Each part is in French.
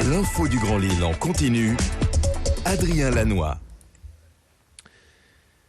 L'info du Grand Lille en continu. Adrien Lanois.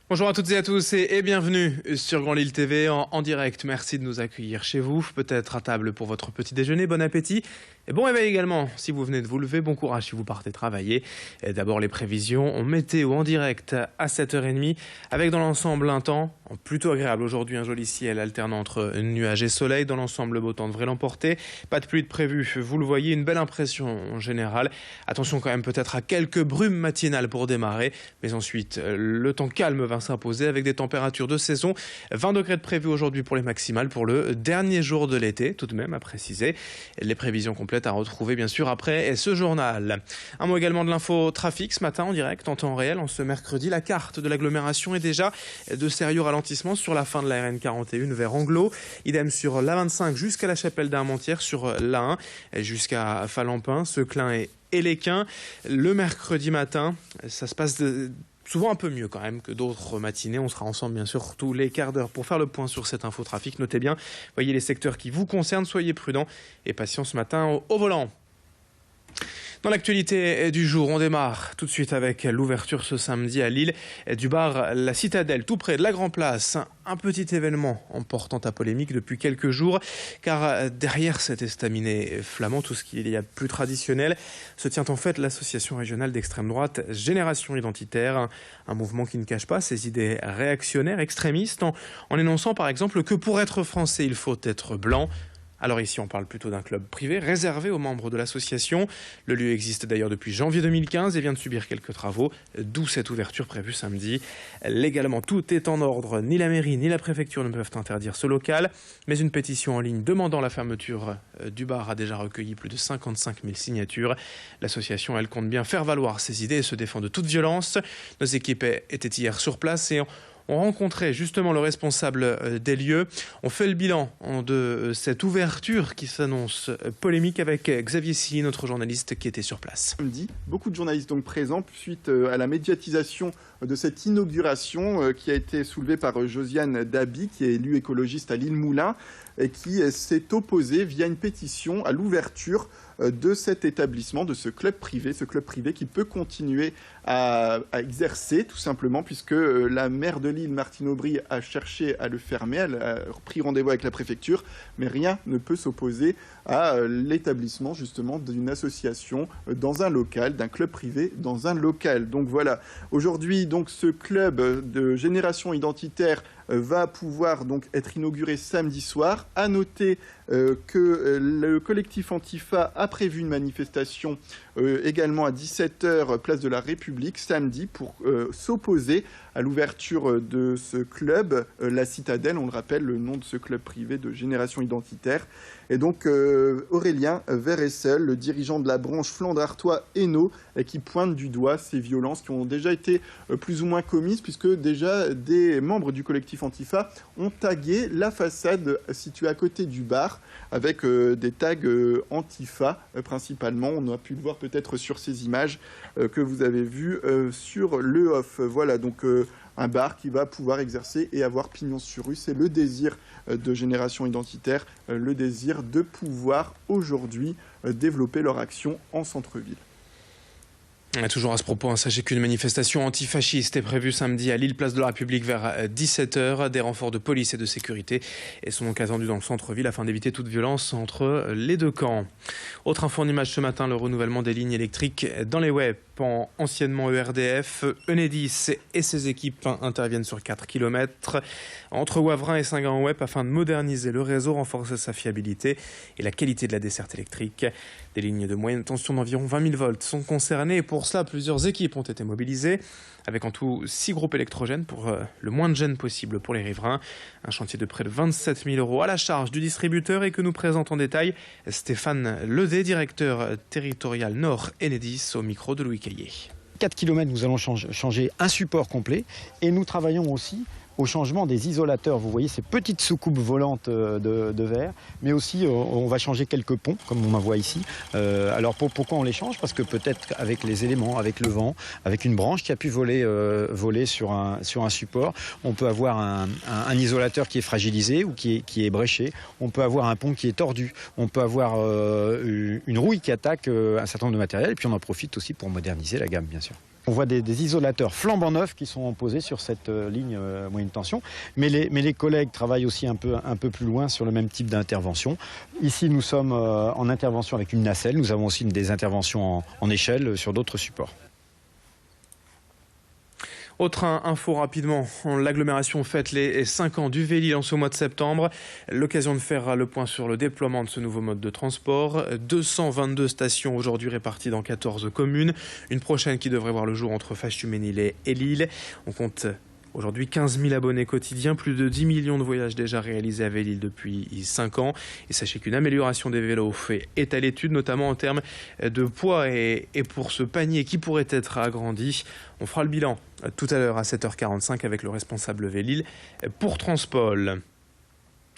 Bonjour à toutes et à tous et bienvenue sur Grand Lille TV en direct. Merci de nous accueillir chez vous, peut-être à table pour votre petit déjeuner. Bon appétit et bon réveil également si vous venez de vous lever. Bon courage si vous partez travailler. D'abord les prévisions météo en direct à 7h30 avec dans l'ensemble un temps plutôt agréable. Aujourd'hui un joli ciel alternant entre nuages et soleil. Dans l'ensemble le beau temps devrait l'emporter. Pas de pluie de prévu, vous le voyez, une belle impression générale. Attention quand même peut-être à quelques brumes matinales pour démarrer. Mais ensuite le temps calme va s'imposer avec des températures de saison. 20 degrés de prévu aujourd'hui pour les maximales pour le dernier jour de l'été, tout de même à préciser. Les prévisions complètes à retrouver bien sûr après ce journal. Un mot également de l'info trafic ce matin en direct, en temps réel, en ce mercredi. La carte de l'agglomération est déjà de sérieux ralentissements sur la fin de la RN 41 vers Anglo. Idem sur l'A25 jusqu'à la Chapelle d'Armentières, sur l'A1 jusqu'à Falampin, Seclin et Lesquin. Le mercredi matin, ça se passe souvent un peu mieux quand même que d'autres matinées. On sera ensemble bien sûr tous les quarts d'heure pour faire le point sur cette info trafic. Notez bien, voyez les secteurs qui vous concernent, soyez prudents et patients ce matin au volant. Dans l'actualité du jour, on démarre tout de suite avec l'ouverture ce samedi à Lille du bar La Citadelle, tout près de la Grand Place. Un petit événement emportant à polémique depuis quelques jours, car derrière cet estaminet flamand, tout ce qu'il y a de plus traditionnel, se tient en fait l'association régionale d'extrême droite Génération Identitaire, un mouvement qui ne cache pas ses idées réactionnaires, extrémistes, en énonçant par exemple que pour être français, il faut être blanc. Alors ici, on parle plutôt d'un club privé réservé aux membres de l'association. Le lieu existe d'ailleurs depuis janvier 2015 et vient de subir quelques travaux, d'où cette ouverture prévue samedi. Légalement, tout est en ordre. Ni la mairie ni la préfecture ne peuvent interdire ce local. Mais une pétition en ligne demandant la fermeture du bar a déjà recueilli plus de 55 000 signatures. L'association, elle, compte bien faire valoir ses idées et se défend de toute violence. Nos équipes étaient hier sur place et on rencontrait justement le responsable des lieux. On fait le bilan de cette ouverture qui s'annonce polémique avec Xavier Silly, notre journaliste qui était sur place. Samedi, beaucoup de journalistes donc présents suite à la médiatisation de cette inauguration qui a été soulevée par Josiane Dabi, qui est élue écologiste à Lille-Moulin et qui s'est opposée via une pétition à l'ouverture de cet établissement, de ce club privé qui peut continuer à exercer tout simplement puisque la maire de Lille, Martine Aubry, a cherché à le fermer, elle a pris rendez-vous avec la préfecture, mais rien ne peut s'opposer à l'établissement justement d'une association dans un local, d'un club privé dans un local. Donc voilà, aujourd'hui donc ce club de Génération Identitaire va pouvoir donc être inauguré samedi soir. À noter que le collectif Antifa a prévu une manifestation également à 17h place de la République samedi pour s'opposer à l'ouverture de ce club, la Citadelle, on le rappelle, le nom de ce club privé de Génération Identitaire. Et donc Aurélien Veressel, le dirigeant de la branche Flandre-Artois Hainaut, qui pointe du doigt ces violences qui ont déjà été plus ou moins commises, puisque déjà des membres du collectif Antifa ont tagué la façade située à côté du bar avec des tags Antifa principalement. On a pu le voir peut-être sur ces images que vous avez vues sur le off. Voilà donc un bar qui va pouvoir exercer et avoir pignon sur rue. C'est le désir de Génération Identitaire, le désir de pouvoir aujourd'hui développer leur action en centre-ville. Toujours à ce propos, sachez qu'une manifestation antifasciste est prévue samedi à Lille, place de la République vers 17h. Des renforts de police et de sécurité sont donc attendus dans le centre-ville afin d'éviter toute violence entre les deux camps. Autre info en image ce matin, le renouvellement des lignes électriques dans les WEP. Anciennement ERDF, Enedis et ses équipes interviennent sur 4 km entre Wavrin et Saint-Gain-en-Wep afin de moderniser le réseau, renforcer sa fiabilité et la qualité de la desserte électrique. Des lignes de moyenne tension d'environ 20 000 volts sont concernées et pour cela, plusieurs équipes ont été mobilisées avec en tout 6 groupes électrogènes pour le moins de gêne possible pour les riverains. Un chantier de près de 27 000 € à la charge du distributeur et que nous présente en détail Stéphane Ledé, directeur territorial Nord Enedis, au micro de Louis Caillé. 4 km, nous allons changer un support complet et nous travaillons aussi au changement des isolateurs. Vous voyez ces petites soucoupes volantes de verre, mais aussi on va changer quelques ponts, comme on en voit ici. Alors pourquoi on les change? Parce que peut-être avec les éléments, avec le vent, avec une branche qui a pu voler sur un support, on peut avoir un isolateur qui est fragilisé ou qui est bréché. On peut avoir un pont qui est tordu. On peut avoir une rouille qui attaque un certain nombre de matériel. Et puis on en profite aussi pour moderniser la gamme, bien sûr. On voit des isolateurs flambant neufs qui sont posés sur cette ligne moyenne tension. Mais les collègues travaillent aussi un peu plus loin sur le même type d'intervention. Ici, nous sommes en intervention avec une nacelle. Nous avons aussi des interventions en échelle sur d'autres supports. Autre info rapidement, l'agglomération fête les 5 ans du Vélil en ce mois de septembre. L'occasion de faire le point sur le déploiement de ce nouveau mode de transport. 222 stations aujourd'hui réparties dans 14 communes. Une prochaine qui devrait voir le jour entre Faches-du-Mesnil et Lille. On compte aujourd'hui 15 000 abonnés quotidiens, plus de 10 millions de voyages déjà réalisés à Vélil depuis 5 ans. Et sachez qu'une amélioration des vélos est à l'étude, notamment en termes de poids et pour ce panier qui pourrait être agrandi. On fera le bilan tout à l'heure à 7h45 avec le responsable Vélil pour Transpol.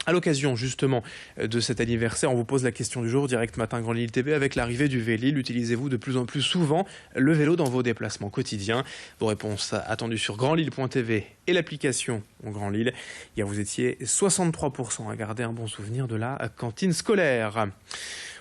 À l'occasion justement de cet anniversaire, on vous pose la question du jour, Direct Matin Grand Lille TV, avec l'arrivée du Vélil. Utilisez-vous de plus en plus souvent le vélo dans vos déplacements quotidiens? Vos réponses attendues sur grandlille.tv et l'application Grand Lille. Hier, vous étiez 63% à garder un bon souvenir de la cantine scolaire.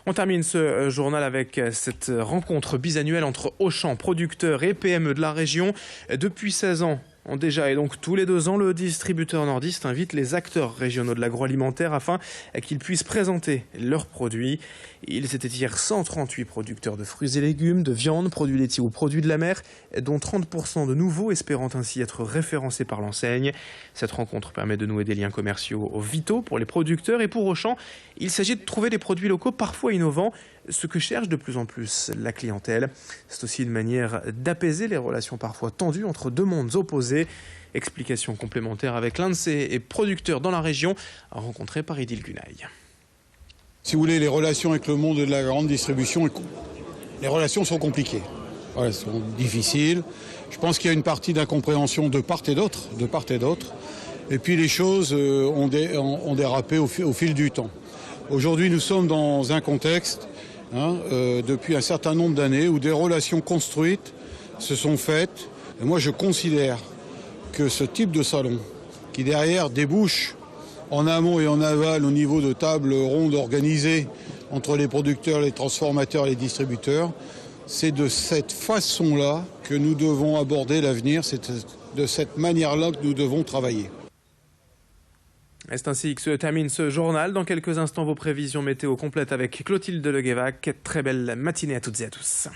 On termine ce journal avec cette rencontre bisannuelle entre Auchan, producteurs et PME de la région. Depuis 16 ans, déjà et donc tous les 2 ans, le distributeur nordiste invite les acteurs régionaux de l'agroalimentaire afin qu'ils puissent présenter leurs produits. Ils étaient hier 138 producteurs de fruits et légumes, de viande, produits laitiers ou produits de la mer, dont 30% de nouveaux, espérant ainsi être référencés par l'enseigne. Cette rencontre permet de nouer des liens commerciaux vitaux pour les producteurs et pour Auchan. Il s'agit de trouver des produits locaux parfois innovants, ce que cherche de plus en plus la clientèle. C'est aussi une manière d'apaiser les relations parfois tendues entre 2 mondes opposés. Explication complémentaire avec l'un de ces producteurs dans la région, rencontré par Idil Gunaï. Si vous voulez, les relations avec le monde de la grande distribution, les relations sont compliquées. Voilà, elles sont difficiles. Je pense qu'il y a une partie d'incompréhension de part et d'autre. Et puis les choses ont dérapé au fil du temps. Aujourd'hui, nous sommes dans un contexte, depuis un certain nombre d'années, où des relations construites se sont faites. Et moi, je considère que ce type de salon, qui derrière débouche en amont et en aval au niveau de tables rondes organisées entre les producteurs, les transformateurs et les distributeurs, c'est de cette façon-là que nous devons aborder l'avenir, c'est de cette manière-là que nous devons travailler. C'est ainsi que se termine ce journal. Dans quelques instants, vos prévisions météo complètes avec Clotilde Leguévac. Très belle matinée à toutes et à tous.